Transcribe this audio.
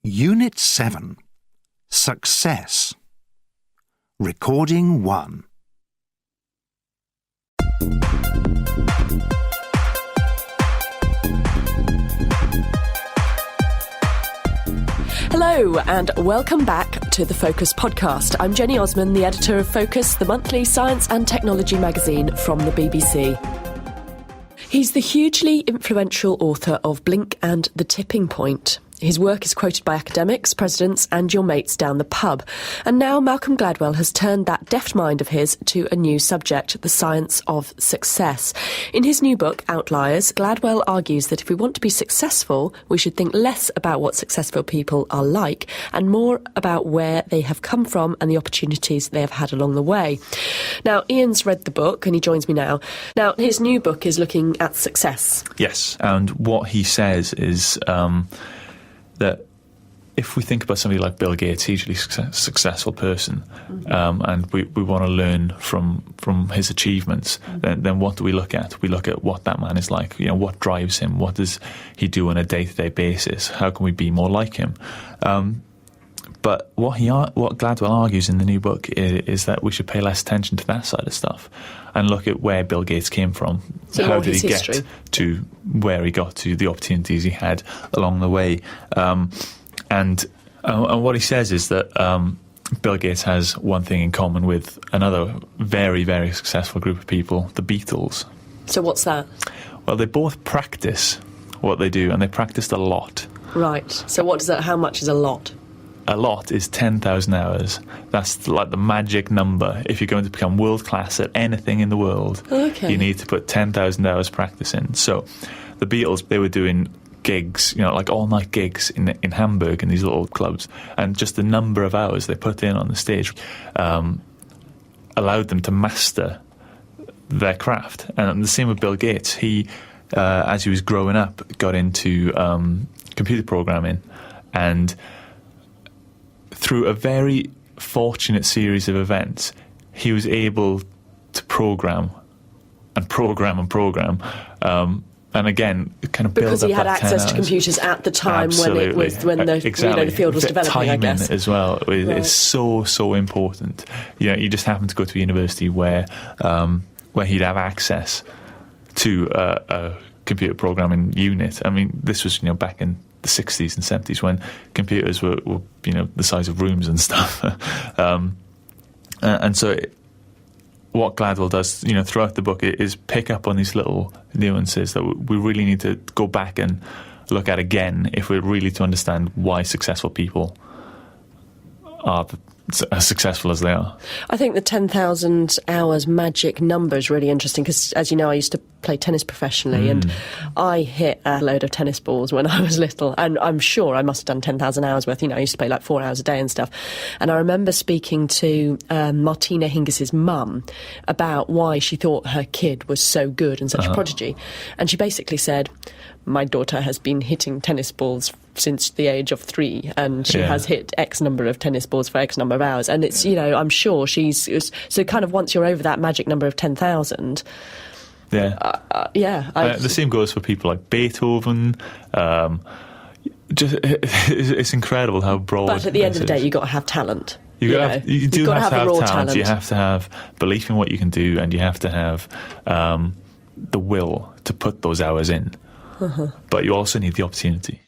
Unit 7. Success. Recording 1. Hello and welcome back to the Focus podcast. I'm Jenny Osman, the editor of Focus, the monthly science and technology magazine from the BBC. He's the hugely influential author of Blink and the Tipping Point. His work is quoted by academics, presidents and your mates down the pub. And now Malcolm Gladwell has turned that deft mind of his to a new subject, the science of success. In his new book, Outliers, Gladwell argues that if we want to be successful, we should think less about what successful people are like and more about where they have come from and the opportunities they have had along the way. Now, Ian's read the book and he joins me now. Now, his new book is looking at success. Yes, and what he says is that if we think about somebody like Bill Gates, hugely successful person, and we want to learn from his achievements, then what do we look at? We look at what that man is like. You know, what drives him? What does he do on a day-to-day basis? How can we be more like him? But what Gladwell argues in the new book is that we should pay less attention to that side of stuff and look at where Bill Gates came from. So how did he history. get to where he got to, the opportunities he had along the way. And what he says is that Bill Gates has one thing in common with another very, very successful group of people, the Beatles. So what's that? Well, they both practice what they do, and they practiced a lot. Right. So what does that? How much is a lot? A lot is 10,000 hours. That's like the magic number. If you're going to become world-class at anything in the world, Okay. you need to put 10,000 hours practice in. So the Beatles, they were doing gigs, you know, like all-night gigs in Hamburg in these little clubs, and just the number of hours they put in on the stage allowed them to master their craft. And the same with Bill Gates. He, as he was growing up, got into computer programming, and through a very fortunate series of events, he was able to program and program and program. And again, kind of build up that 10 hours. Because he had access to computers at the time when the exactly. the field was developing, timing I guess. as well is Right. so important. You know, you just happen to go to a university where he'd have access to a computer programming unit. I mean, this was, you know, back in the 60s and 70s when computers were you know, the size of rooms and stuff. And so what Gladwell does, you know, throughout the book is pick up on these little nuances that we really need to go back and look at again if we're really to understand why successful people are as successful as they are. I think the 10,000 hours magic number is really interesting because, as you know, I used to play tennis professionally and I hit a load of tennis balls when I was little, and I'm sure I must have done 10,000 hours worth. You know, I used to play like 4 hours a day and stuff. And I remember speaking to Martina Hingis's mum about why she thought her kid was so good and such a prodigy. And she basically said, my daughter has been hitting tennis balls since the age of 3, and she has hit X number of tennis balls for X number of hours. And it's, you know, I'm sure so kind of once you're over that magic number of 10,000. The same goes for people like Beethoven. It's incredible how broad. But at the end of the day, you've got to have talent. You do have to have raw talent. You have to have belief in what you can do, and you have to have the will to put those hours in. But you also need the opportunity.